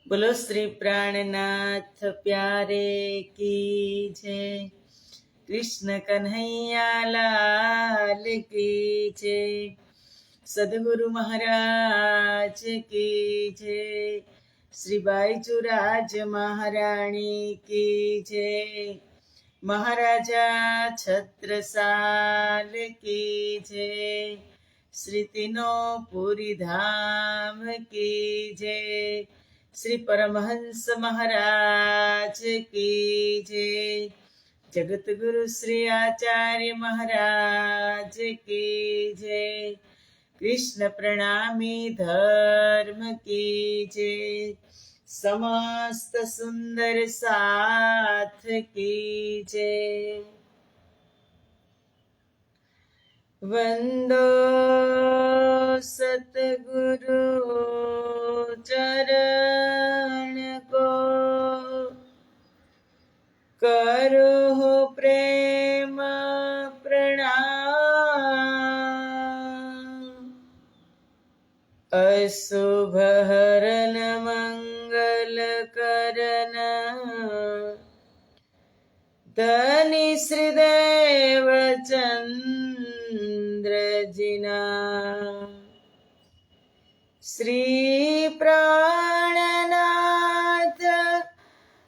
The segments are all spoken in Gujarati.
बोलो श्री प्राणनाथ प्यारे की जय। कृष्ण कन्हैया लाल की जय। सदगुरु महाराज की जय। श्री बाईचुराज महारानी की जय। महाराजा छत्रसाल की जय। श्री तीनों पुरी धाम की जय। श्री परमहंस महाराज की जय। जगत गुरु श्री आचार्य महाराज की जय। कृष्ण प्रणामी धर्म की जय। समस्त सुंदर साथ की जय। वंदो सतगुरु चरण को, करो प्रेम प्रणाम। अशुभ हरन मंगल करन, धनी श्रीदेव चंद्र जिना। श्री प्राणनाथ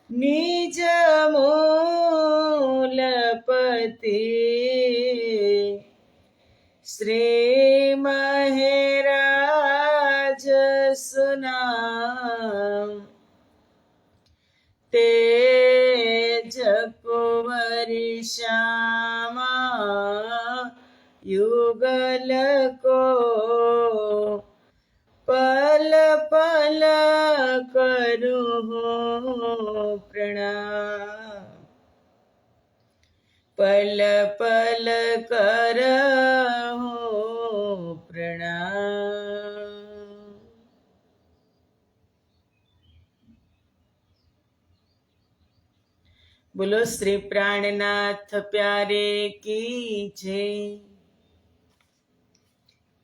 निज मूलपति, श्री महराज सुनाम। तेज कुंवर श्यामा युगल को, पल पल करूं प्रणाम। पल पल करहूं प्रणाम। बोलो श्री प्राणनाथ प्यारे की जय।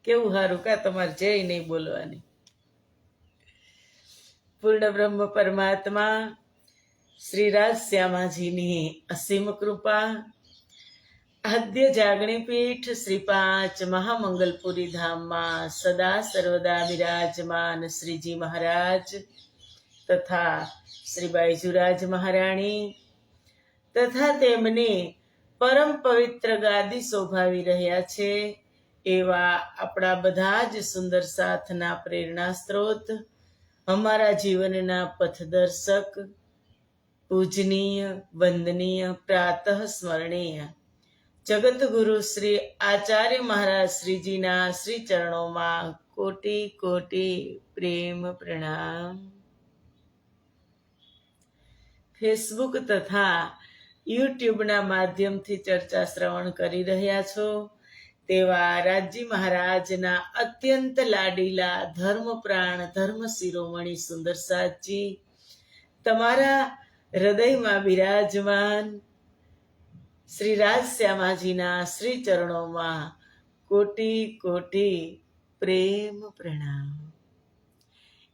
केवुं हारू का तमारे जय नहीं बोलवानी। पूर्ण ब्रह्म परमात्मा श्री राजश्यामाजीनी असीम कृपा, आद्य जागणी पीठ श्री पांच महामंगलपुरी धाम में सदा सर्वदा विराजमान श्रीजी महाराज तथा श्री बाईजुराज महाराणी तथा तेमनी परम पवित्र गादी शोभावी रह्या छे एवा आपड़ा बधा ज सुंदर साथना प्रेरणा स्त्रोत, हमारा जीवनना पथदर्शक, पूजनीय वंदनीय प्रातः स्मरणीय जगत गुरु श्री आचार्य महाराज श्रीजी ना श्री चरणों में कोटि कोटि प्रेम प्रणाम। फेसबुक तथा यूट्यूब ना माध्यम थी चर्चा श्रवण करी रह्या छो तेवा राजी महाराज ना अत्यंत लाडीला धर्म प्राण धर्म शिरोमणि सुंदर साथजी तमारा हृदय में विराजमान श्री राजश्यामाजी ना श्री चरणों में कोटि कोटि प्रेम प्रणाम।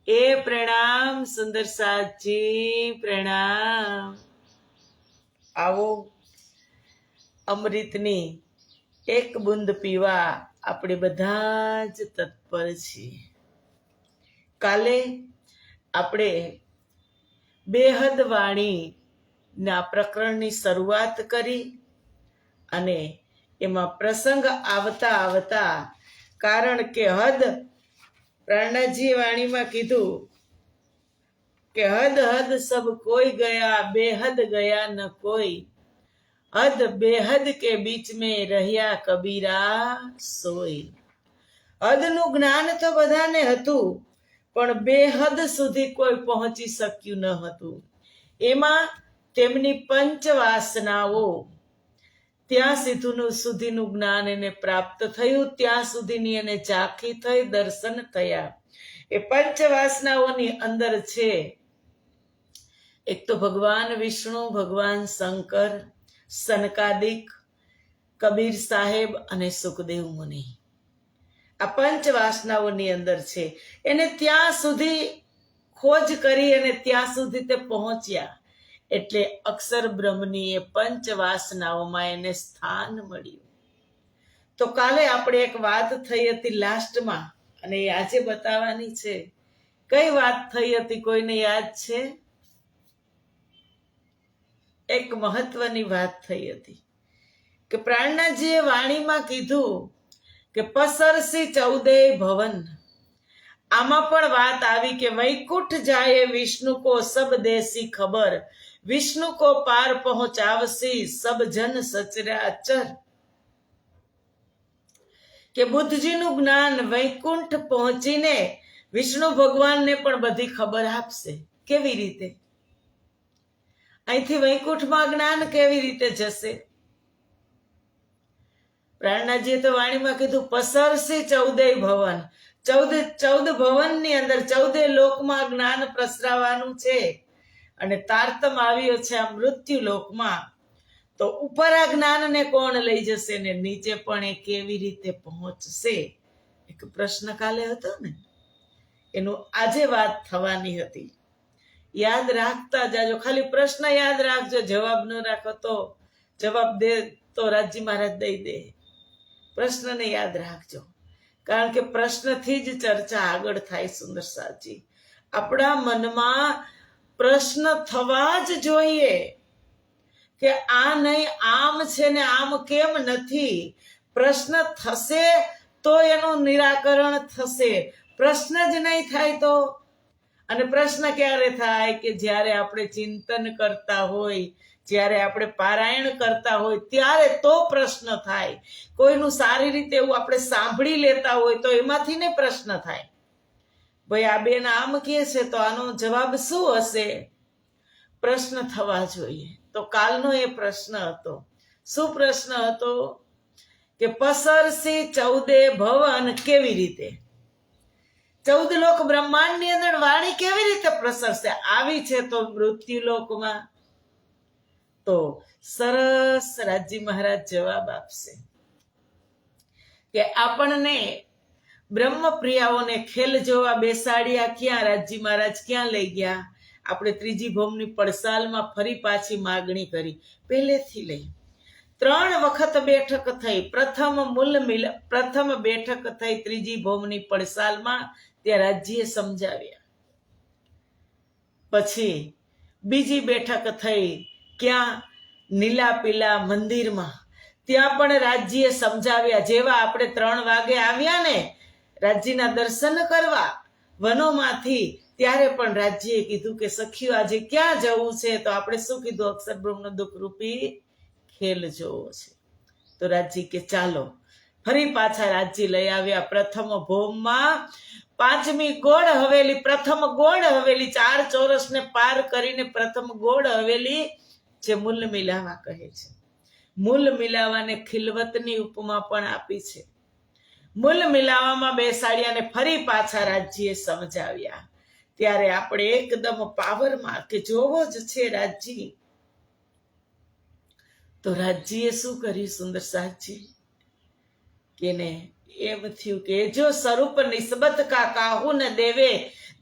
ए प्रणाम सुंदर साथजी प्रणाम। आवो अमृतनी एक बूंद पीवा આપણે બધા જ તત્પર છીએ। કાલે આપણે બેહદ વાણી ના પ્રકરણની શરૂઆત કરી અને એમાં પ્રસંગ આવતા આવતા કારણ કે હદ પ્રાણનાથજી વાણીમાં કીધું કે હદ હદ સબ કોઈ ગયા બેહદ ગયા ન કોઈ, हद बेहद के बीच में रह्या कबीरा सोई। हद नु ज्ञान तो बधाने हतु पण बेहद सुधी कोई पहोंची सक्यु न हतु। एमा तेमनी पंच वासनाओ त्यां सुधीनु ज्ञान एने प्राप्त थयुं, त्यां सुधीनी एने झांकी थई, दर्शन थया। ए पंच वासनाओनी अंदर छे एक तो भगवान विष्णु, भगवान शंकर, सनकादिक, कबीर साहेब अने सुखदेव मुनि। आ पंच वासनाओनी अंदर छे एने त्यां सुधी ખોજ કરી અને ત્યાં સુધી તે પહોંચ્યા. એટલે અક્ષર બ્રહ્મની એ પંચ વાસનાઓમાં એને સ્થાન મળ્યું. તો કાલે આપણે એક વાત થઈ હતી લાસ્ટમાં, અને એ આજે બતાવવાની છે. કઈ વાત થઈ હતી? કોઈને યાદ છે? એક મહત્વની વાત થઈ હતી કે પ્રાણનાથજીએ વાણીમાં કીધું કે પસરસી 14 ભવન. આમાં પણ વાત આવી કે વૈકુંઠ જાય વિષ્ણુ કો સબ દેસી ખબર, વિષ્ણુ કો પાર પહોંચાવસી સબ જન સચરાચર. કે બુદ્ધજીનું જ્ઞાન વૈકુંઠ પહોંચીને વિષ્ણુ ભગવાનને પણ બધી ખબર આપશે. કેવી રીતે? અહીંથી વૈકુંઠમાં જ્ઞાન કેવી રીતે જશે? પ્રાણનાથજીએ તો વાણીમાં કીધું પસરસી 14 ભવન. 14 ભવનની અંદર 14 લોકમાં જ્ઞાન પ્રસરાવાનું છે. અને તારતમ આવ્યો છે આ મૃત્યુ લોકમાં. તો ઉપર આ જ્ઞાનને કોણ લઈ જશે ને નીચે પણ એ કેવી રીતે પહોંચશે? એક પ્રશ્ન કાલે હતો ને, એનું આજે વાત થવાની હતી. યાદ રાખતા જાજો. ખાલી પ્રશ્ન યાદ રાખજો, જવાબ ન રાખો તો જવાબ દે તો રાજી મહારાજ દઈ દે. પ્રશ્નને યાદ રાખજો, કારણ કે પ્રશ્નથી જ ચર્ચા આગળ થાય. સુંદર સાજી, આપણા મનમાં પ્રશ્ન થવા જ જોઈએ કે આ નહીં આમ છે ને આમ કેમ નથી. પ્રશ્ન થશે તો એનું નિરાકરણ થશે. પ્રશ્ન જ નહીં થાય તો. અને પ્રશ્ન ક્યારે થાય? કે જ્યારે આપણે ચિંતન કરતા હોય, જ્યારે આપણે પારાયણ કરતા હોય ત્યારે તો પ્રશ્ન થાય. કોઈનું સારી રીતે એવું આપણે સાંભળી લેતા હોય તો એમાંથી ને પ્રશ્ન થાય. ભાઈ આ બેન આમ કહે છે તો આનો જવાબ શું હશે? પ્રશ્ન થવા જોઈએ. તો કાલનો એ પ્રશ્ન હતો. શું પ્રશ્ન હતો? કે પસરસી 14 ભવન કેવી રીતે? 14 લોક બ્રહ્માંડની અંદર વાણી કેવી રીતે પ્રસરશે? આવી છે તો મૃત્યુ લોકમાં. તો સરસ રાજી મહારાજ જવાબ આપશે કે આપણને બ્રહ્મપ્રિયાઓને ખેલ જોવા બેસાડ્યા. ક્યાં રાજી મહારાજ ક્યાં લઈ ગયા? આપણે ત્રીજી ભૌમની પડસાલમાં ફરી પાછી માગણી કરી. પહેલેથી લઈ 3 વખત બેઠક થઈ. પ્રથમ બેઠક થઈ ત્રીજી ભૌમની પડસાલમાં, ત્યાં રાજ્યએ સમજાવ્યા. પછી બીજી બેઠક થઈ ક્યાં? નીલા પીલા મંદિરમાં, ત્યાં પણ રાજ્યએ સમજાવ્યા. જેવા આપણે 3 વાગે આવ્યા ને રાજ્યના દર્શન કરવા વનોમાંથી, ત્યારે પણ રાજ્યએ કીધું કે સખીઓ આજે ક્યાં જવું છે? તો આપણે શું કીધું? અક્ષર બ્રહ્મનો દુઃખરૂપી ખેલ જોવો છે. તો રાજ્ય કે ચાલો. ફરી પાછા રાજ્ય લઈ આવ્યા. પ્રથમ ભૌમમાં 5મી ગોળ હવેલી, પ્રથમ ગોળ હવેલી, 4 ચોરસને પાર કરીને પ્રથમ ગોળ હવેલી, જે મૂલ મિલાવા કહે છે. મૂલ મિલાવાને ખિલવતની ઉપમા પણ આપી છે. મૂલ મિલાવામાં બેસાડ્યા અને ફરી પાછા રાજ્યએ સમજાવ્યા. ત્યારે આપણે એકદમ પાવરમાં કે જોવો જ છે રાજ્ય. તો રાજ્યએ શું કર્યું? સુંદર સાજી કે ને એમ થયું કે જો સ્વરૂપ નિસ્બત કા કાહુ ન દેવે,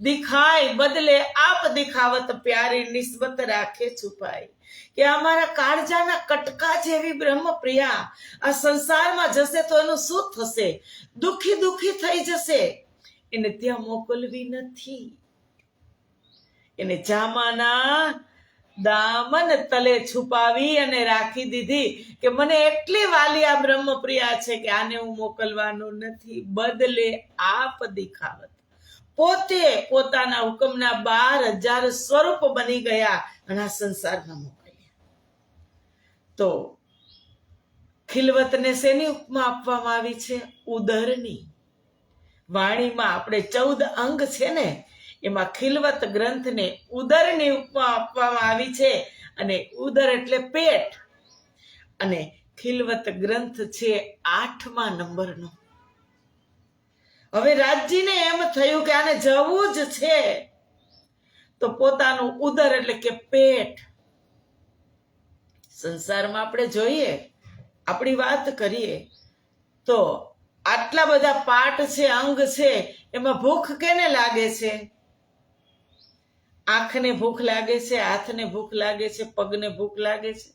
દિખાય બદલે આપ દિખાવત પ્યારી નિસ્બત રાખે છુપાઈ. કે અમારા કાળજાના કટકા જેવી બ્રહ્મપ્રિયા આ સંસારમાં જશે તો એનું શું થશે? દુખી થઈ જશે. એને ત્યાં મોકલવી નથી. એને જામાના દામન તલે છુપાવી અને રાખી દીધી કે મને એટલી વાલી આ બ્રહ્મપ્રિયા છે કે આને હું મોકલવાનું નથી. બદલે આપ દિખાવત, પોતે પોતાના હુકમના 12,000 સ્વરૂપ બની ગયા અને આ સંસારમાં મોકલ્યા. તો ખિલવતને શેની ઉપમા આપવામાં આવી છે? ઉદરની. વાણીમાં આપણે 14 અંગ છે ને, એમાં ખિલવત ગ્રંથને ઉદરની ઉપમા આપવામાં આવી છે. અને ઉદર એટલે પેટ, અને ખિલવત ગ્રંથ છે 8મા નંબરનો. હવે રાજ્યને એમ થયું કે આને જવું જ છે, તો પોતાનું ઉદર એટલે કે પેટ. સંસારમાં આપણે જોઈએ, આપણી વાત કરીએ તો આટલા બધા પાર્ટ છે, અંગ છે, એમાં ભૂખ કેને લાગે છે? આંખને ભૂખ લાગે છે, હાથને ભૂખ લાગે છે, પગને ભૂખ લાગે છે?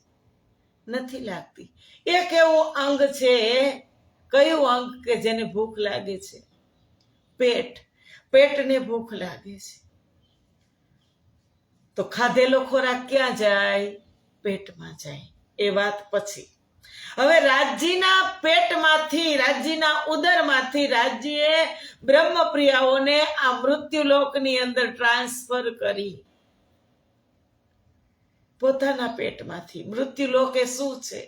નથી લાગતી. એક એવું અંગ છે, કયું અંગ કે જેને ભૂખ લાગે છે? પેટ. પેટને ભૂખ લાગે છે તો ખાધેલો ખોરાક ક્યાં જાય? પેટમાં જાય. એ વાત પછી. હવે રાજ્યના પેટમાંથી, રાજ્યના ઉદરમાંથી રાજ્યએ બ્રહ્મપ્રિયાઓને આ મૃત્યુલોકની અંદર ટ્રાન્સફર કરી. પોતાના પેટમાંથી. મૃત્યુલોક એ શું છે?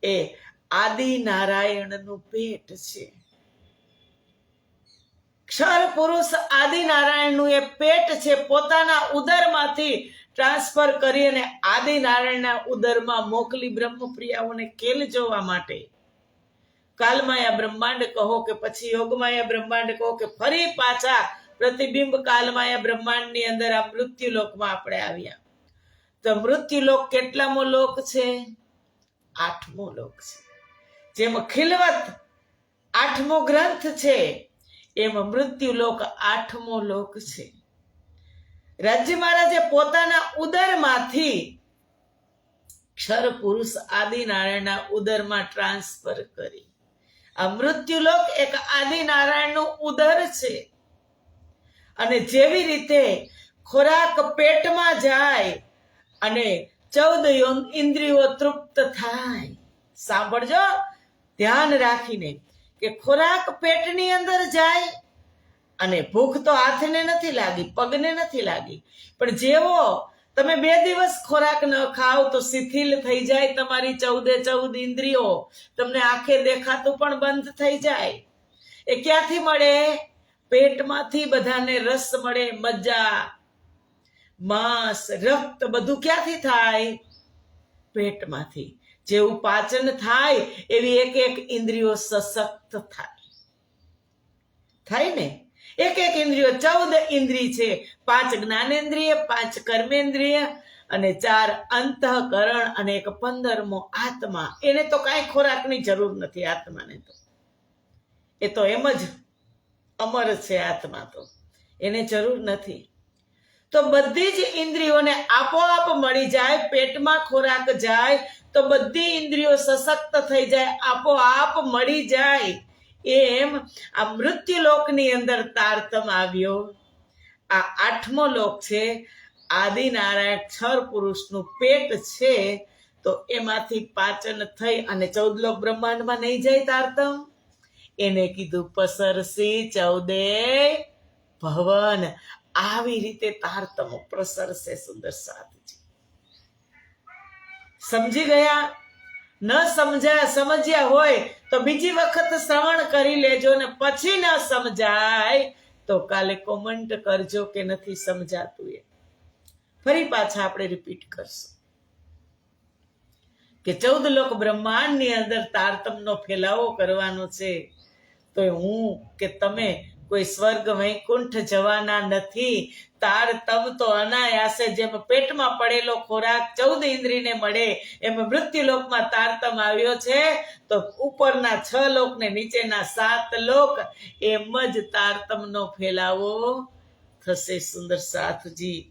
એ આદિનારાયણનું પેટ છે. ક્ષર પુરુષ આદિનારાયણનું એ પેટ છે. પોતાના ઉદરમાંથી ટ્રાન્સફર કરી અને આદિનારાયણના ઉદરમાં મોકલી બ્રહ્મપ્રિયાઓને ખેલ જોવા માટે. કાલમાયા બ્રહ્માંડ કહો કે પછી યોગમાયા બ્રહ્માંડ કહો કે ફરી પાછા પ્રતિબિંબ કાલમાયા બ્રહ્માંડની અંદર આ મૃત્યુલોકમાં આપણે આવ્યા. તો મૃત્યુલોક કેટલામો લોક છે? 8મો લોક છે. જેમાં ખિલવત 8મો ગ્રંથ છે, એમાં મૃત્યુલોક 8મો લોક છે. રાજ્ય મહારાજે પોતાના ઉદરમાંથી ક્ષર પુરુષ આદિનારાયણના ઉદરમાં ટ્રાન્સફર કરી. આ મૃત્યુલોક એક આદિનારાયણનું ઉદર છે. અને જેવી રીતે ખોરાક પેટમાં જાય અને 14 ઇન્દ્રિયો તૃપ્ત થાય. સાંભળજો ધ્યાન રાખીને કે ખોરાક પેટની અંદર જાય અને ભૂખ તો હાથને નથી લાગી, પગને નથી લાગી, પણ જેવો તમે 2 દિવસ ખોરાક ન ખાઓ તો શિથિલ થઈ જાય તમારી 14 ઇન્દ્રિયો. તમને આંખે દેખાતું પણ બંધ થઈ જાય. એ ક્યાંથી મળે? પેટમાંથી બધાને રસ મળે, મज्जा, માંસ, રક્ત બધું ક્યાંથી થાય? પેટમાંથી. જેવું પાચન થાય એવી એક એક ઇન્દ્રિયો સશક્ત થાય ને. એક એક ઇન્દ્રિયો 14 ઇન્દ્રિય છે. 5 જ્ઞાનેન્દ્રિય, 5 કર્મેન્દ્રિય અને 4 અંતઃકરણ અને એક 15મો આત્મા. એને તો કાંઈ ખોરાકની જરૂર નથી. આત્માને તો એ તો એમ જ અમર છે. આત્મા તો એને જરૂર નથી. તો બધી જ ઇન્દ્રિયોને આપોઆપ મળી જાય. પેટમાં ખોરાક જાય તો બધી ઇન્દ્રિયો સશક્ત થઈ જાય, આપોઆપ મળી જાય. એમ આ મૃત્યુલોકની અંદર તારતમ આવ્યો. આ 8મો લોક છે. આદિનારાયણ ક્ષર પુરુષનું પેટ છે. તો એમાંથી પાચન થઈ અને 14 લોક બ્રહ્માંડમાં નહીં જાય તારતમ. એને કીધું પસરસી 14 ભવન. આવી રીતે તારતમો પ્રસરશે. સુંદર સાથજી સમજી ગયા? ન સમજ્યા હોય તો બીજી વખત શ્રવણ કરી લેજો ને પછી ન સમજાય તો કાલે કોમેન્ટ કરજો કે નથી સમજાતું. એ ફરી પાછા આપણે રિપીટ કરશું કે 14 લોક બ્રહ્માંડની અંદર તારતમનો ફેલાવો કરવાનો છે. તો હું કે તમે કોઈ સ્વર્ગ વૈકુંઠ જવાના નથી. તારતમ તો અનાયાસે જેમ પેટમાં પડેલો ખોરાક 14 ઇન્દ્રિયને મળે એમ મૃત્યુલોકમાં તારતમ આવ્યો છે. તો ઉપરના 6 લોક ને નીચેના 7 લોક એમ જ તારતમનો ફેલાવો થશે. સુંદર સાથજી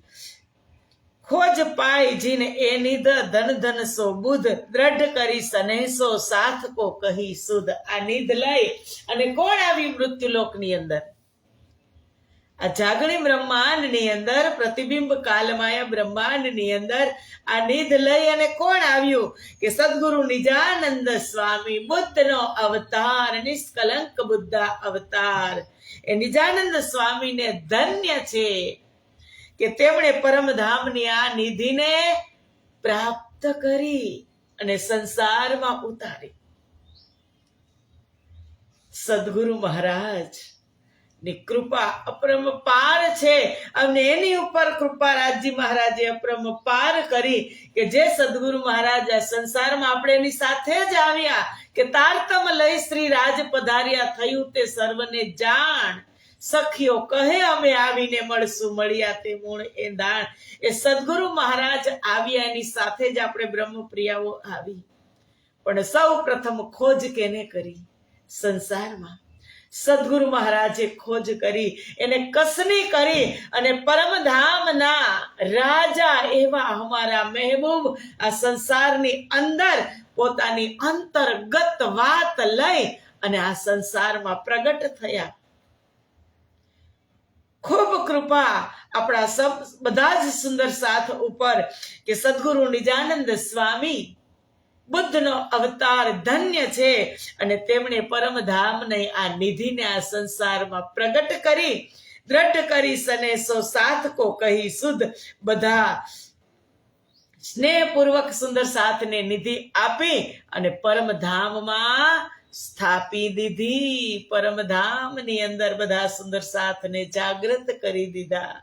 ખોજ પાય જીને એ નિધ ધન ધન સો બુધ દ્રઢ કરી સનેસો સાથ કો કહી સુધ. આ નિધ લઈ અને કોણ આવી મૃત્યુલોકની અંદર? આ જાગણી બ્રહ્માંડની અંદર, પ્રતિબિંબ કાલમાયા બ્રહ્માંડની અંદર આ નિધ લઈ અને કોણ આવ્યું? કે સદગુરુ નિજાનંદ સ્વામી બુદ્ધનો અવતાર, નિષ્કલંક બુદ્ધ અવતાર. એ નિજાનંદ સ્વામીને ધન્ય છે કે તેમણે પરમધામની આ નિધિને પ્રાપ્ત કરી અને સંસારમાં ઉતારી. સદગુરુ મહારાજ ની કૃપા અપરંપાર છે અને એની ઉપર કૃપા રાજજી મહારાજે અપરંપાર કરી કે જે સદગુરુ મહારાજ આ સંસારમાં આપણે એની સાથે જ આવ્યા કે તારતમ લઈ શ્રી રાજ પધાર્યા, થયું તે સર્વને જાણ. સખીઓ કહે અમે આવીને મળશું, મળ્યા તે મૂળ એ દાણ. એ સદગુરુ મહારાજ આવ્યા, એની સાથે જ આપણે બ્રહ્મપ્રિયાઓ આવી. પણ સૌ પ્રથમ ખોજ કેને કરી? સંસારમાં. સદગુરુ મહારાજે ખોજ કરી, એને કસની કરી અને પરમધામના રાજા એવા અમારા મહેબૂબ આ સંસારની અંદર પોતાની અંતર્ગત વાત લઈ અને આ સંસારમાં પ્રગટ થયા. ખૂબ કૃપા આપણા સબ બધા જ સુંદર સાથ ઉપર કે સદગુરુ નિજાનંદ સ્વામી બુદ્ધનો અવતાર ધન્ય છે અને તેમણે પરમધામને આ નિધિને આ સંસારમાં પ્રગટ કરી, દ્રઢ કરી સનેસો સાથ કો કહી સુધ, બધા સ્નેહપૂર્વક સુંદર સાથને નિધિ આપી અને પરમધામમાં સ્થાપી દીધી. પરમધામની અંદર બધા સુંદર સાથને જાગૃત કરી દીધા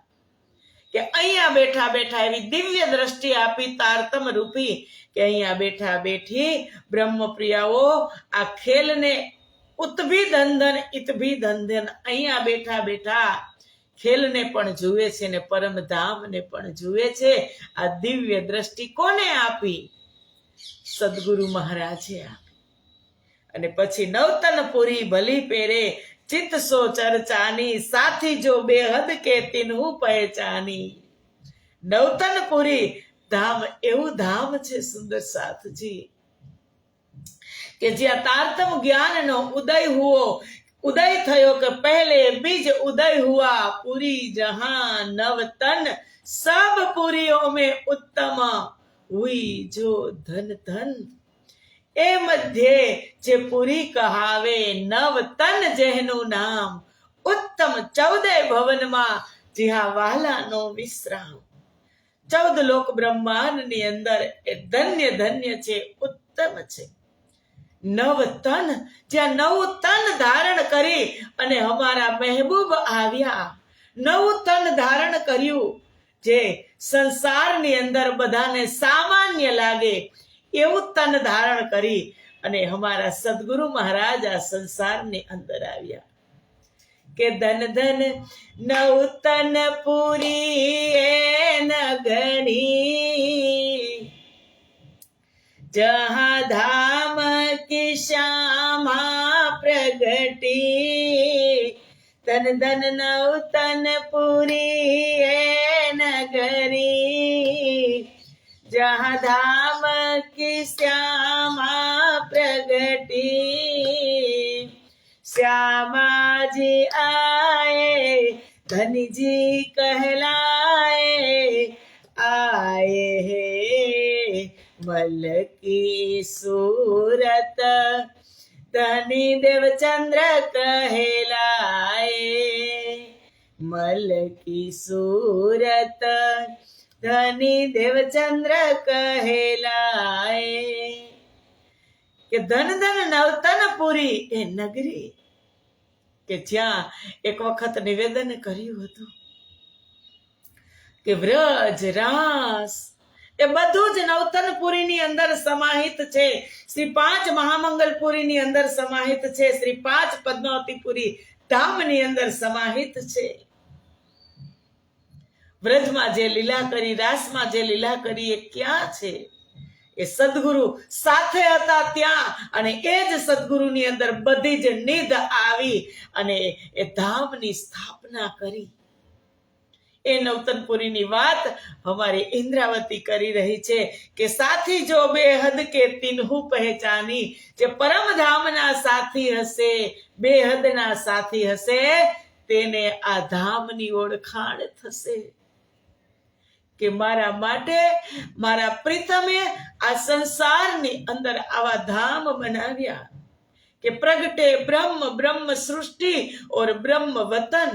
કે અહીંયા બેઠા બેઠા એવી દિવ્ય દ્રષ્ટિ આપી તારતમ રૂપી કે અહીંયા બેઠા બેઠી બ્રહ્મપ્રિયાઓ આ ખેલને ઉતભી ધંધન ઇતભી ધંધન અહીંયા બેઠા બેઠા ખેલને પણ જુએ છે ને પરમધામને પણ જુએ છે. આ દિવ્ય દ્રષ્ટિ કોને આપી? સદગુરુ મહારાજે આપી. અને પછી નવતન પુરી ભલી પેરે ચિત્ત સો ચર્ચાની, સાથી જો બેહદ કે તિન્હુ પહેચાની. નવતનપુરી ધામ એવું ધામ છે સુંદર સાથજી કે જ્યાં તારતમ જ્ઞાનનો ઉદય થયો કે પહેલે બીજ ઉદય હુઆ, પૂરી જહાં નવતન સબ પુરીઓ में उत्तम हुई जो धन धन. એ મધ્યે જે પુરી કહાવે નવતન જેનું નામ, ઉત્તમ 14 ભવનમાં જ્યાં વાલાનો વિશ્રામ. 14 લોક બ્રહ્માંડની અંદર એ ધન્ય ધન્ય છે, ઉત્તમ છે. નવતન જ્યાં નવું તન ધારણ કરી અને અમારા મહેબૂબ આવ્યા, નવું તન ધારણ કર્યું જે સંસારની અંદર બધાને સામાન્ય લાગે એવું તન ધારણ કરી અને અમારા સદગુરુ મહારાજ આ સંસારની અંદર આવ્યા કે ધન ધન નવતન પુરી એ નગરી, જહાં ધામ કી શ્યામા પ્રગટી. ધન ધન નવતન પુરી એ નગરી, जहाँ धाम की श्यामा प्रगटी. श्यामा जी आए धनी जी कहलाए, आए है मल की सूरत धनी देवचंद्र कहलाए. मल की सूरत ધની દેવચંદ્ર કહેલાય. કે ધન ધન નવતનપુરી એ નગરી કે જ્યાં એક વખત નિવેદન કર્યું હતું કે વ્રજ રાસ એ બધું જ નવતનપુરીની અંદર સમાહિત છે. શ્રી 5 મહામંગલપુરીની અંદર સમાહિત છે, શ્રી 5 પદ્માવતીપુરી ધામની અંદર સમાહિત છે. વ્રજમાં જે લીલા કરી, રાસમાં જે લીલા કરી એ ક્યાં છે? એ સદગુરુ સાથે હતા ત્યાં અને એ જ સદગુરુની અંદર બધી જ નિધ આવી અને એ ધામની સ્થાપના કરી. એ નવતનપુરીની વાત અમારી ઇન્દ્રાવતી કરી રહી છે કે સાથી જો બેહદ કે તિન્હુ પહેચાની. જે પરમધામના સાથી હશે, બેહદના સાથી હશે, તેને આ ધામની ઓળખાણ થશે કે મારા માટે મારા પ્રીતમે આ સંસારની અંદર આવા ધામ બનાવ્યા કે પ્રગટે બ્રહ્મ, બ્રહ્મ સૃષ્ટિ और બ્રહ્મ વતન.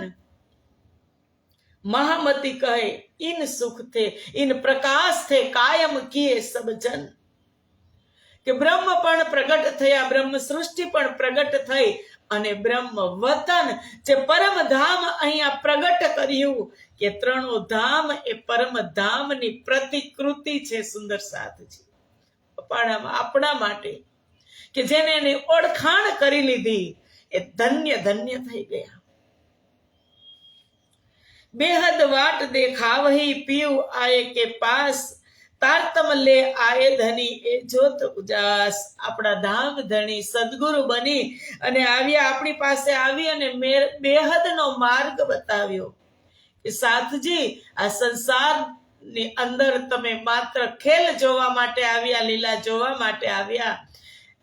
મહામતી કહે ઇન સુખ થે, ઇન પ્રકાશ થે કાયમ કિએ સબ જન. કે બ્રહ્મ પણ પ્રગટ થયા, બ્રહ્મ સૃષ્ટિ પણ પ્રગટ થઈ અને બ્રહ્મ વતન જે પરમધામ અહીંયા પ્રગટ કર્યું કે ત્રણો ધામ એ પરમધામની પ્રતિકૃતિ છે. સુંદર સાથજી આપણા માટે કે જેને એની ઓળખાણ કરી લીધી એ ધન્ય ધન્ય થઈ ગયા. बेहद वाट देखावही पीव आए के पास, તારતમ લે આયે ધની એ જોત ઉજાસ. આપણા ધામ ધણી સદગુરુ બની અને આવ્યા, આપણી પાસે આવી અને બેહદનો માર્ગ બતાવ્યો કે સાથજી, આ સંસારની અંદર તમે માત્ર ખેલ જોવા માટે આવ્યા, લીલા જોવા માટે આવ્યા.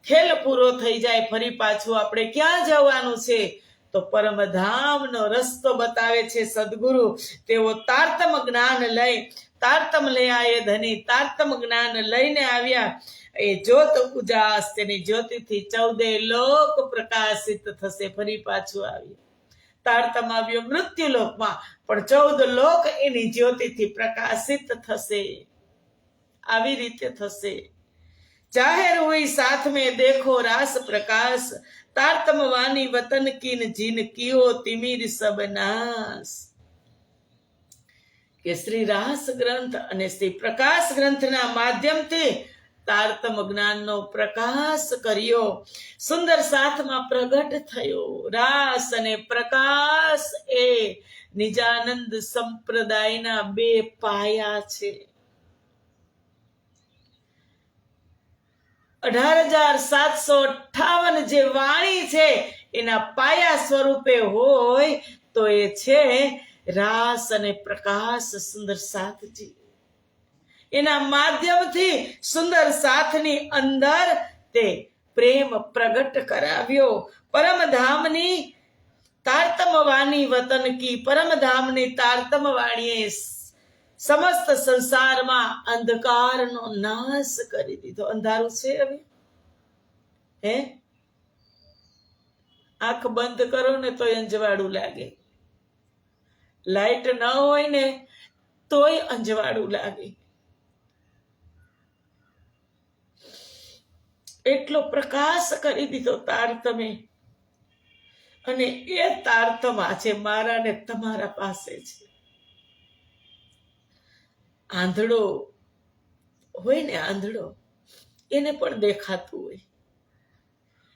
ખેલ પૂરો થઈ જાય ફરી પાછું આપણે ક્યાં જવાનું છે? તો પરમધામનો રસ્તો બતાવે છે સદગુરુ. તેઓ તારતમ જ્ઞાન લઈ, તારતમ લઈ આયે ધની, તારતમ જ્ઞાન લઈને આવ્યા. એ જ્યોત ઉજાસ, તેની જ્યોતિથી 14 લોક પ્રકાશિત થશે. ફરી પાછું આવ્યું. તારતમ આવ્યો મૃત્યુ લોકમાં, પણ 14 લોક એની જ્યોતિથી પ્રકાશિત થશે. આવી રીતે થશે. જાહેર હુઈ સાથ में देखो रास प्रकाश, तारतम वानी वतन कीन जिन कियो तिमिर सब नाश. કે શ્રી રાસ ગ્રંથ અને શ્રી પ્રકાશ ગ્રંથના માધ્યમથી તારતમ જ્ઞાનનો પ્રકાશ કર્યો. સુંદર સાથમાં પ્રગટ થયો. રાસ અને પ્રકાશ એ નિજાનંદ સંપ્રદાયના 2 પાયા છે. 18,758 જે વાણી છે એના પાયા સ્વરૂપે હોય તો એ છે રાસ અને પ્રકાશ સુંદર સાથજી. એના માધ્યમથી સુંદર સાથની અંદર તે પ્રેમ પ્રગટ કરાવ્યો. પરમધામની તારતમ વાણી વતન કી, પરમધામની તારતમ વાણીએ સમસ્ત સંસારમાં અંધકારનો નાશ કરી દીધો. અંધારું છે હવે? હે? આંખ બંધ કરો ને તોય અંજવાળું લાગે. લાઈટ ન હોય ને તોય અંજવાળું લાગે. એટલો પ્રકાશ કરી દીધો તારતમે. અને એ તારતમ આજે મારા ને તમારા પાસે છે. આંધળો હોય ને, આંધળો, એને પણ દેખાતું હોય.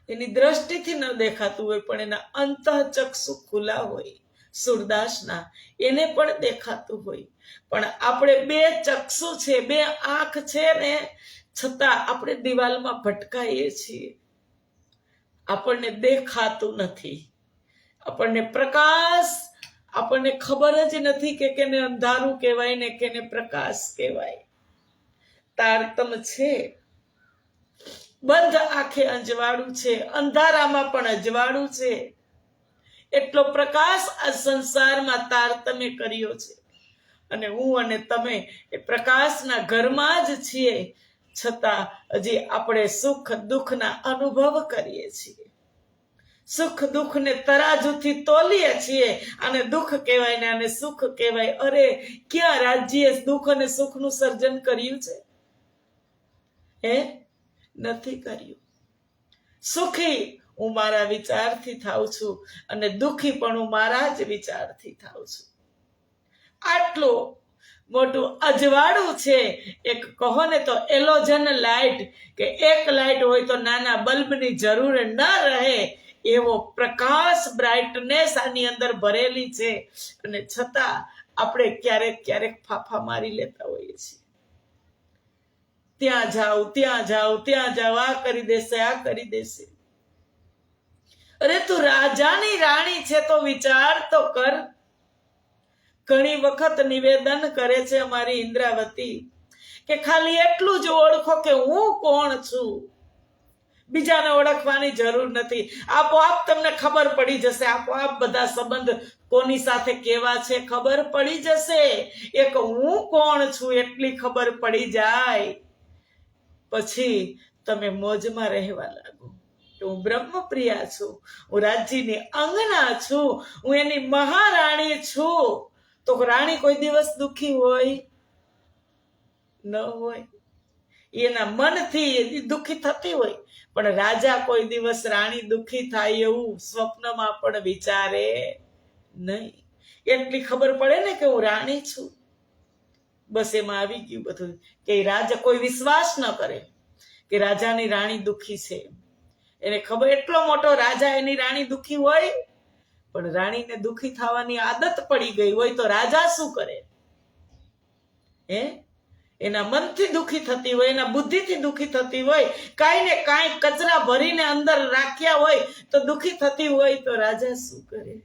એની દ્રષ્ટિથી ન દેખાતું હોય, પણ એના અંતઃચક્ષુ ખુલ્લા હોય. સુરદાસના એને પણ દેખાતું હોય. પણ આપણે 2 ચક્ષુ છે, 2 આંખ છે ને, છતાં આપણે દિવાલમાં ભટકાઈએ છીએ. આપણને દેખાતું નથી. આપણને પ્રકાશ, આપણને ખબર જ નથી કે કેને અંધારું કહેવાય ને કેને પ્રકાશ કહેવાય. તારતમ છે, બંધ આંખે અંજવાળું છે, અંધારામાં પણ અજવાળું છે. એટલો પ્રકાશ આ સંસારમાં તારતમે કર્યો છે. અને હું અને તમે એ પ્રકાશના ઘરમાં જ છીએ, છતાં હજી આપણે સુખ દુઃખના અનુભવ કરીએ છીએ. સુખ દુઃખને તરાજુથી તોલીએ છીએ. આને દુઃખ કહેવાય ને આને સુખ કહેવાય. અરે, ક્યાં રાજ્યે દુઃખ અને સુખનું સર્જન કર્યું છે? હે? નથી કર્યું. સુખી હું મારા વિચારથી થાઉં છું અને દુઃખી પણ હું મારા જ વિચારથી થાઉં છું. આટલું મોટું અજવાળું છે. એક કહો ને તો એલોજન લાઇટ, કે એક લાઇટ હોય તો નાના બલ્બની જરૂર ન રહે એવો પ્રકાશ, બ્રાઇટનેસ આની અંદર ભરેલી છે. અને છતાં આપણે ક્યારેક ક્યારેક ફાફા મારી લેતા હોઈએ છીએ. ત્યાં જાઓ, ત્યાં જાઓ, ત્યાં જાઓ, આ કરી દેશે, આ કરી દેશે. અરે તું રાજાની રાણી છે તો વિચાર તો કર. ઘણી વખત નિવેદન કરે છે અમારી ઇન્દ્રાવતી કે ખાલી એટલું જ ઓળખો કે હું કોણ છું, બીજાને ઓળખવાની જરૂર નથી. આપોઆપ તમને ખબર પડી જશે. આપોઆપ બધા સંબંધ કોની સાથે કેવા છે ખબર પડી જશે. એક હું કોણ છું એટલી ખબર પડી જાય પછી તમે મોજમાં રહેવા લાગો. હું બ્રહ્મપ્રિયા છું, હું રાજ્યની અંગના છું, હું એની મહારાણી છું. તો રાણી કોઈ દિવસ દુઃખી હોય? ન હોય. એના મનથી દુઃખી થતી હોય, પણ રાજા કોઈ દિવસ રાણી દુઃખી થાય એવું સ્વપ્નમાં પણ વિચારે નહીં. એટલી ખબર પડે ને કે હું રાણી છું, બસ એમાં આવી ગયું બધું. કે રાજા કોઈ વિશ્વાસ ન કરે કે રાજાની રાણી દુઃખી છે. એને ખબર એટલો મોટો રાજા એની રાણી દુઃખી હોય, પણ રાણીને દુઃખી થવાની આદત પડી ગઈ હોય તો રાજા શું કરે? હે? એના મનથી દુઃખી થતી હોય, એના બુદ્ધિથી દુઃખી થતી હોય, કાંઈ ને કાંઈ કચરા ભરીને અંદર રાખ્યા હોય તો દુઃખી થતી હોય, તો રાજા શું કરે?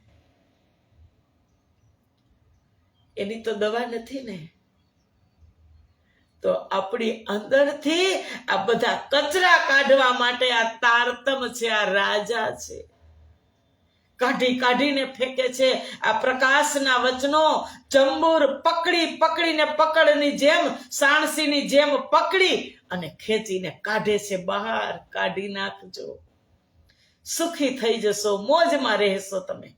એની તો દવા નથી ને. તો આપણી અંદરથી આ બધા કચરા કાઢવા માટે આ તારતમ છે, આ રાજા છે, કાઢી કાઢીને ફેંકે છે. આ પ્રકાશના વચનો ચંબુર પકડીને પકડની જેમ, સાણસીની જેમ પકડી અને ખેંચીને કાઢે છે બહાર. કાઢી નાખજો, સુખી થઈ જશો, મોજમાં રહેશો તમે.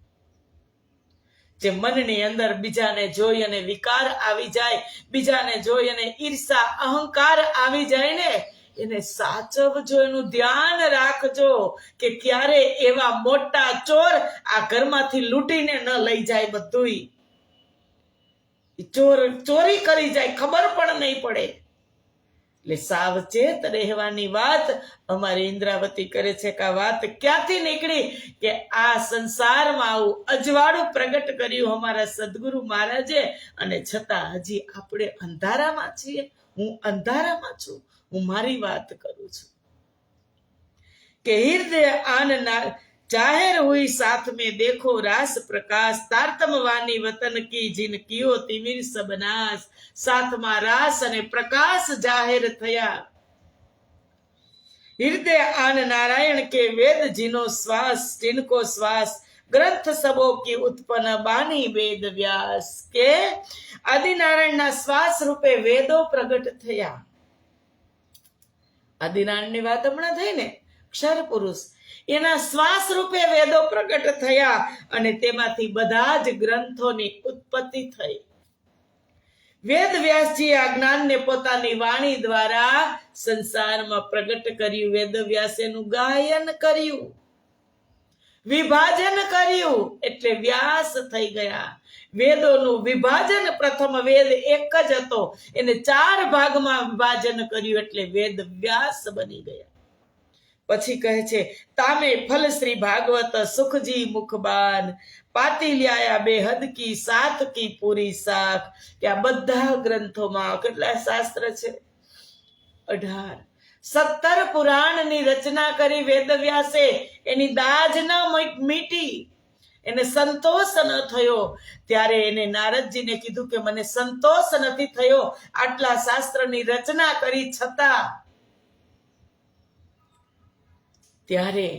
જે મનની અંદર બીજાને જોઈ અને વિકાર આવી જાય, બીજાને જોઈ અને ઈર્ષા અહંકાર આવી જાય ને, એને સાચવજો, એનું ધ્યાન રાખજો કે ક્યારે એવા મોટા ચોર આ ઘરમાંથી લૂંટીને ન લઈ જાય. બધુંય ચોર ચોરી કરી જાય, ખબર પણ નહીં પડે. એટલે સાવચેત રહેવાની વાત અમારી ઇન્દ્રાવતી કરે છે કે આ વાત ક્યાંથી નીકળી કે આ સંસારમાં આવું અજવાળું પ્રગટ કર્યું અમારા સદગુરુ મહારાજે, અને છતાં હજી આપણે અંધારામાં છીએ. હું અંધારામાં છું, હું મારી વાત કરું છું કે હૃદય આનના जाहिर हुई साथ में देखो रास प्रकाश, तारतम वानी वतन की जिन कियो तिमिर सबनाश. साथमा रास અને પ્રકાશ જાહેર થયા. हृदय आन नारायण के वेद जिनो श्वास, जिनको श्वास ग्रंथ सबो की उत्पन्न बानी वेद व्यास. के આદિનારાયણના શ્વાસ રૂપે વેદો પ્રગટ થયા. આદિનારાયણની વાત હમણાં થઈ ને, અક્ષર પુરુષ, એના શ્વાસ રૂપે વેદો પ્રગટ થયા અને તેમાંથી બધા જ ગ્રંથોની ઉત્પત્તિ થઈ. વેદ વ્યાસજી આ જ્ઞાનને પોતાની વાણી દ્વારા સંસારમાં પ્રગટ કર્યું. વેદ વ્યાસેનું ગાયન કર્યું, વિભાજન કર્યું, એટલે વ્યાસ થઈ ગયા. વેદોનું વિભાજન, પ્રથમ વેદ એક જ હતો, એને 4 ભાગમાં વિભાજન કર્યું, એટલે વેદ વ્યાસ બની ગયા. પછી કહે છે તામે ફલ શ્રી ભાગવત સુખજી મુખબાન, પાતી લ્યાયા બેહદ કી સાથ કી પૂરી સાખ. કે આ બધા ગ્રંથોમાં કેટલા શાસ્ત્ર છે? 18. 17 પુરાણની રચના કરી વેદવ્યાસે. એની દાજ ન મીટી, એને સંતોષ ન થયો. ત્યારે એને નારદજીને કીધું કે મને સંતોષ નથી થયો, આટલા શાસ્ત્રની રચના કરી છતાં, ત્યારે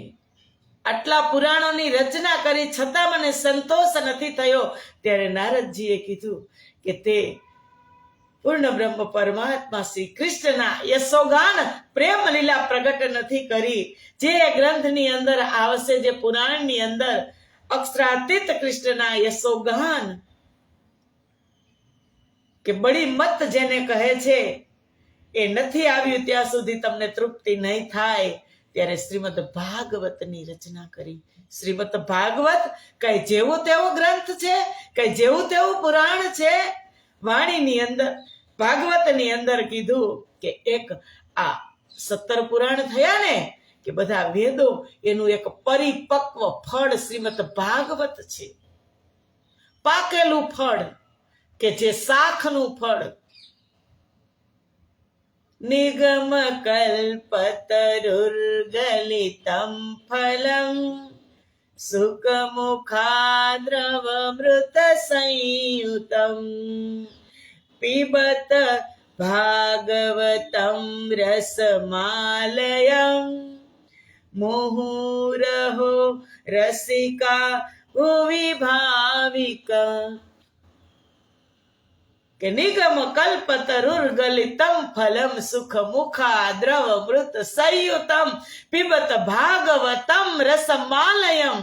આટલા પુરાણોની રચના કરી છતાં મને સંતોષ નથી થયો. ત્યારે નારદજીએ કીધું કે તે પૂર્ણ બ્રહ્મ પરમાત્મા શ્રી કૃષ્ણના યશોગાન પ્રેમ લીલા પ્રગટ નથી કરી. જે ગ્રંથની અંદર આવશે, જે પુરાણની અંદર અક્ષરાતીત કૃષ્ણના યશોગાન કે બડી મત જેને કહે છે, એ નથી આવ્યું ત્યાં સુધી તમને તૃપ્તિ નહીં થાય. ત્યારે શ્રીમદ ભાગવતની રચના કરી. શ્રીમદ ભાગવત કઈ જેવું તેવો ગ્રંથ છે, કઈ જેવું તેવું પુરાણ છે? વાણીની અંદર, ભાગવતની અંદર કીધું કે એક આ 17 પુરાણ થયા ને, કે બધા વેદો, એનું એક પરિપક્વ ફળ શ્રીમદ ભાગવત છે. પાકેલું ફળ, કે જે શાખનું ફળ. નિગમ કલ્પતરુર્ગલિતમ ફલમ, સુખમુખાદ્રવમૃત સંયુતમ, પિબત ભાગવતમ રસમાલયમ, મુહુરહો રસિકા ભુવિ ભાવિકા. કે નિગમ કલ્પતરુર્ગલિતમ ફલમ, સુખ મુખા દ્રવ મૃત સંયુતમ, પિબત ભાગવતમ રસમાલયમ,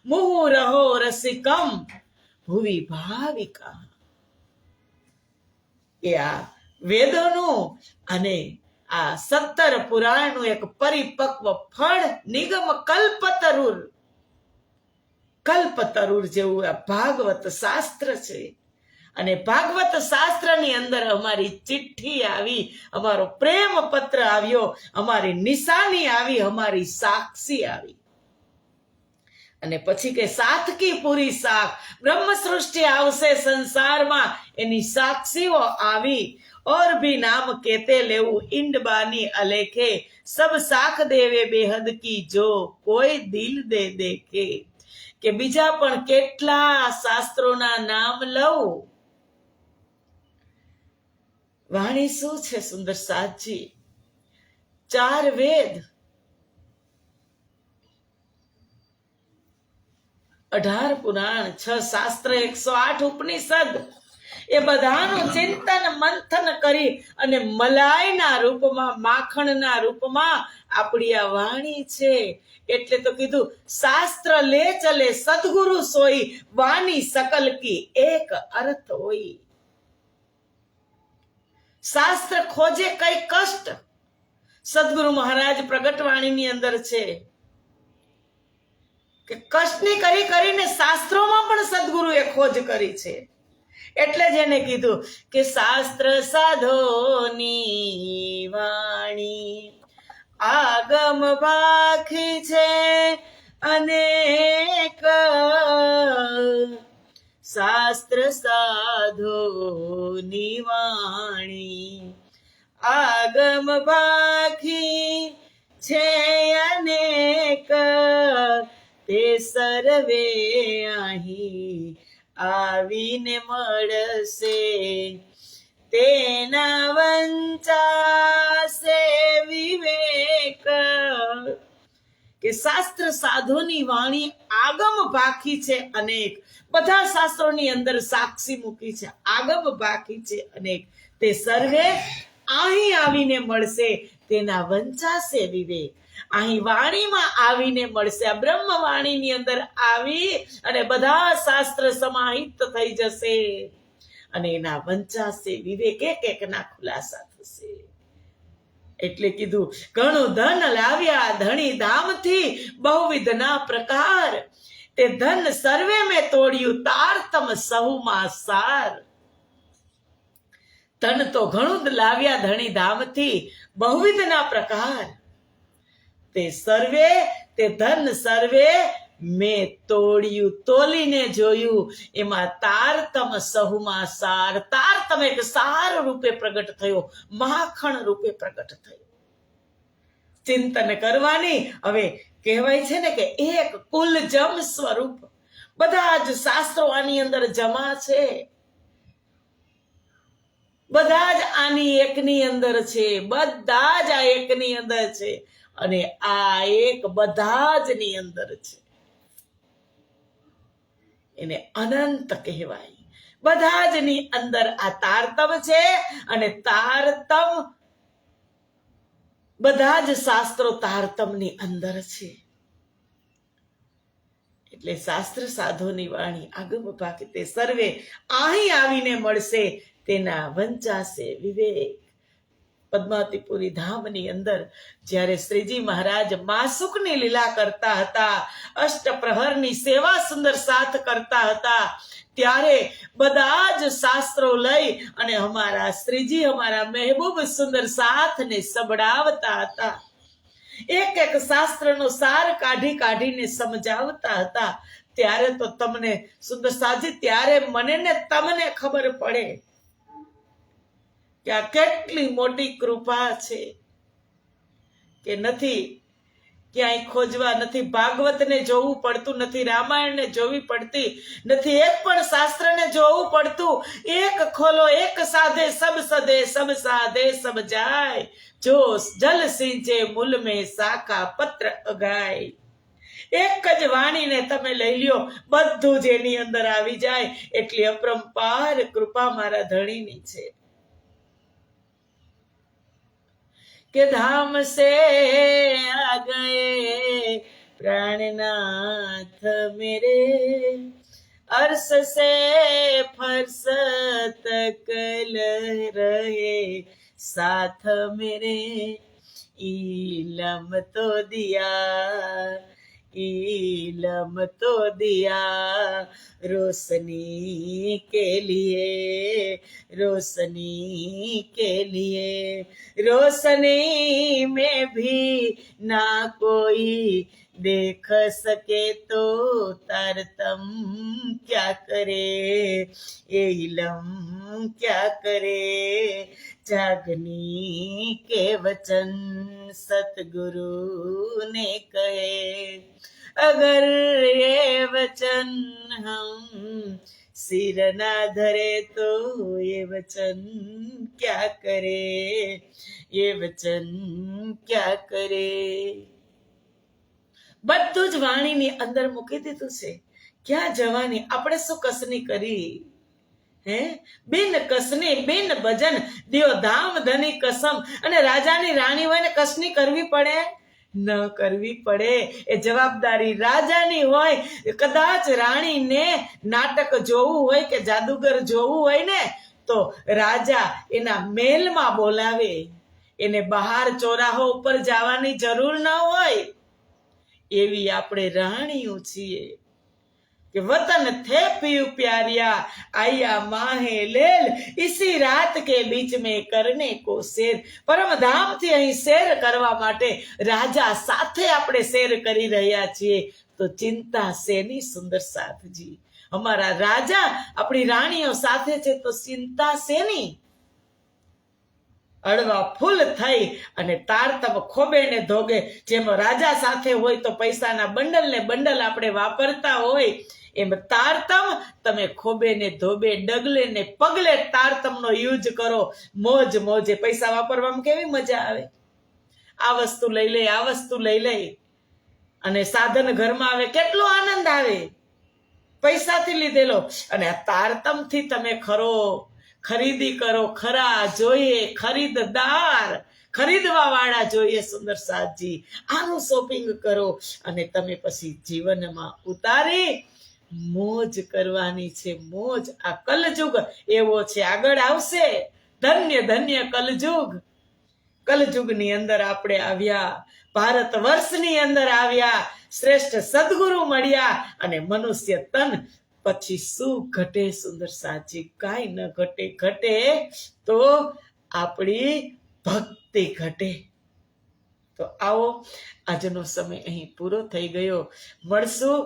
મુહુરહો રસિકમ ભુવિ ભાવિકા. એ આ વેદોનું અને આ 17 પુરાણનું એક પરિપક્વ ફળ નિગમ કલ્પતરુર. કલ્પતરુર જેવું આ ભાગવત શાસ્ત્ર છે. અને ભાગવત શાસ્ત્રની અંદર અમારી ચિઠ્ઠી આવી, અમારો પ્રેમ પત્ર આવ્યો, અમારી નિશાની આવી, અમારી સાક્ષી આવી. અને પછી કે સાતકી પૂરી સાખ, બ્રહ્મ સૃષ્ટિ આવશે સંસારમાં, એની સાક્ષીઓ આવી. और भी नाम केते लेવું ઈંડબાની અલેખે સબ સાખ દેવે બેહદ કી જો કોઈ દિલ દે દેખે કે બીજા પણ કેટલા શાસ્ત્રોના નામ લઉં. વાણી શું છે સુંદર સાજી? 4 વેદ, 18 પુરાણ, 6 શાસ્ત્ર, 108 ઉપનિષદ, એ બધાનું ચિંતન મંથન કરી અને મલાઈના રૂપમાં, માખણના રૂપમાં આપણી આ વાણી છે. એટલે તો કીધું શાસ્ત્ર લે ચલે સદગુરુ સોઈ વાણી સકલ કી એક અર્થ હોય. શાસ્ત્ર ખોજે કઈ કષ્ટ, સદગુરુ મહારાજ પ્રગટવાણીની અંદર છે કે કષ્ટની કરી કરીને શાસ્ત્રોમાં પણ સદગુરુએ ખોજ કરી છે. એટલે જ એને કીધું કે શાસ્ત્ર સાધોની વાણી આગમ ભાખી છે અનેક, શાસ્ત્ર સાધોની વાણી આગમ ભાખી છે અનેક, તે સર્વે અહીં આવીને મળશે, તેના વંચાશે વિવેક. કે શાસ્ત્ર સાધોની વાણી આગમ ભાખી છે અનેક, બધા શાસ્ત્રોની અંદર સાક્ષી મૂકી છે, આગમ ભાખી છે અનેક, તે સર્વે અહીં આવીને મળશે, તેના વંચાશે વિવેક. અહીં વાણીમાં આવીને મળશે, આ બ્રહ્મ વાણીની અંદર આવી અને બધા શાસ્ત્ર સમાહિત થઈ જશે અને એના વંચાશે વિવેક, એક એકના ખુલાસા થશે. એટલે કીધું ઘણું ધન લાવ્યા ધણી ધામથી બહુવિધના પ્રકાર, તે ધન સર્વે મેં તોડ્યું તારતમ સહુમાં સાર. ધન તો ઘણું લાવ્યા ધણી ધામથી બહુવિધના પ્રકાર, તે સર્વે, તે ધન સર્વે મેં તોડ્યું, તોલીને જોયું, એમાં તારતમ સહુમાં સાર. તારતમ એક સાર રૂપે પ્રગટ થયો, માખણ રૂપે પ્રગટ થયો. ચિંતન કરવાની. હવે કહેવાય છે ને કે એક કુલ જમ સ્વરૂપ, બધા જ શાસ્ત્રો આની અંદર જમા છે, બધા જ આની એકની અંદર છે, બધા જ આ એકની અંદર છે અને આ એક બધા જ ની અંદર છે. એને અનંત કહેવાય. બધા જ ની અંદર આ તારતમ છે અને તારતમ બધા જ શાસ્ત્રો તારતમની અંદર છે. એટલે શાસ્ત્ર સાધોની વાણી આગમ ભાખી, તે સર્વે અહીં આવીને મળશે, તેના વંચાશે વિવેક. પદ્માવતીપુરી ધામની અંદર જ્યારે શ્રીજી મહારાજ માસુકની લીલા કરતા હતા, અષ્ટપ્રહરની સેવા સુંદર સાથ કરતા હતા, ત્યારે બધા જ શાસ્ત્રો લઈ અને અમારા શ્રીજી, અમારા મહેબૂબ સુંદર સાથને સંભળાવતા હતા. એક એક શાસ્ત્રનો સાર કાઢી કાઢીને સમજાવતા હતા. ત્યારે તો તમને સુંદર સાજી, ત્યારે મને ને તમને ખબર પડે કે આ કેટલી મોટી કૃપા છે કે નથી ક્યાંય ખોજવા, નથી ભાગવતને જોવું પડતું, નથી રામાયણને જોવી પડતી, નથી એક પણ શાસ્ત્રને જોવું પડતું. એક ખોલો, એક સાધે સબ સદે, સબ સાધે સબ જાય, જો જલ સિંચે મૂલ મેં શાખા પત્ર અગાય. એક જ વાણીને તમે લઈ લ્યો, બધું જ એની અંદર આવી જાય. એટલી અપરંપાર કૃપા મારા ધણીની છે કે ધામ સે આ ગયે प्राणनाथ मेरे, अर्श से फर्श तक लह रहे साथ मेरे, इलम तो दिया, इलम तो दिया रोशनी के लिए, रोशनी के लिए, रोशनी में भी ना कोई देख सके तो तारतम क्या करे, ये इलम क्या करे, जागनी के वचन सतगुरु ने कहे, अगर ये वचन हम सिर ना धरे तो ये वचन क्या करे, ये वचन क्या કરે. બધું જ વાણીની અંદર મૂકી દીધું છે. ક્યાં જવાની, આપણે શું કસની કરી હે? બિન કસની બિન ભજન દિયો ધામ ધની કસમ. અને રાજાની રાણી હોય ને કસની કરવી પડે ન કરવી પડે, એ જવાબદારી રાજાની હોય. કદાચ રાણીને નાટક જોવું હોય કે જાદુગર જોવું હોય ને તો રાજા એના મહેલમાં બોલાવે, એને બહાર ચોરાહો ઉપર જવાની જરૂર ન હોય. એવી આપણે રાણીઓ છીએ કે વતન થે પીયુ પ્યારિયા, આયા માહે લેલ, ઇસી રાત કે બીચ મેં કરને કો શેર. પરમધામથી અહીં શેર કરવા માટે રાજા સાથે આપણે શેર કરી રહ્યા છીએ. તો ચિંતા શેની સુંદર સાથજી, અમારા રાજા આપણી રાણીઓ સાથે છે તો ચિંતા શેની. અડવા ફૂલ થઈ અને તારતમ ખોબે ને ધોગે. જેમ રાજા સાથે હોય તો પૈસાના બંડલ ને બંડલ આપણે વાપરતા હોય, એમ તારતમ તમે ખોબે ને ધોબે ડગલે ને પગલે તારતમનો યુઝ કરો. મોજ મોજે પૈસા વાપરવામાં કેવી મજા આવે. આ વસ્તુ લઈ લઈ, આ વસ્તુ લઈ લઈ અને સાધન ઘરમાં આવે, કેટલો આનંદ આવે પૈસાથી લીધેલો. અને આ તારતમથી તમે ખરીદી કરો. ખરા જોઈએ ખરીદદાર, ખરીદવા વાળા જોઈએ સુંદર સાજી. આનું શોપિંગ કરો અને તમે પછી જીવનમાં ઉતારી મોજ કરવાની છે. મોજ. આ કલયુગ એવો છે, આગળ આવશે. ધન્ય ધન્ય કલયુગ. કલયુગની અંદર આપણે આવ્યા, ભારત વર્ષની અંદર આવ્યા, શ્રેષ્ઠ સદગુરુ મળ્યા અને મનુષ્ય તન. પછી શું ઘટે સુંદર સાચી? કાંઈ ન ઘટે. ઘટે તો આપણી ભક્તિ ઘટે. તો આવો, આજનો સમય અહીં પૂરો થઈ ગયો. મળશું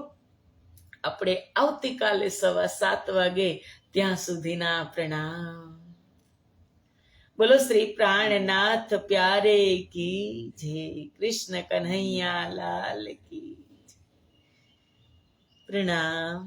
આપણે આવતીકાલે 7:15 વાગે. ત્યાં સુધીના પ્રણામ. બોલો શ્રી પ્રાણનાથ પ્યારે કી જય. કૃષ્ણ કન્હૈયા લાલ કી જય. પ્રણામ.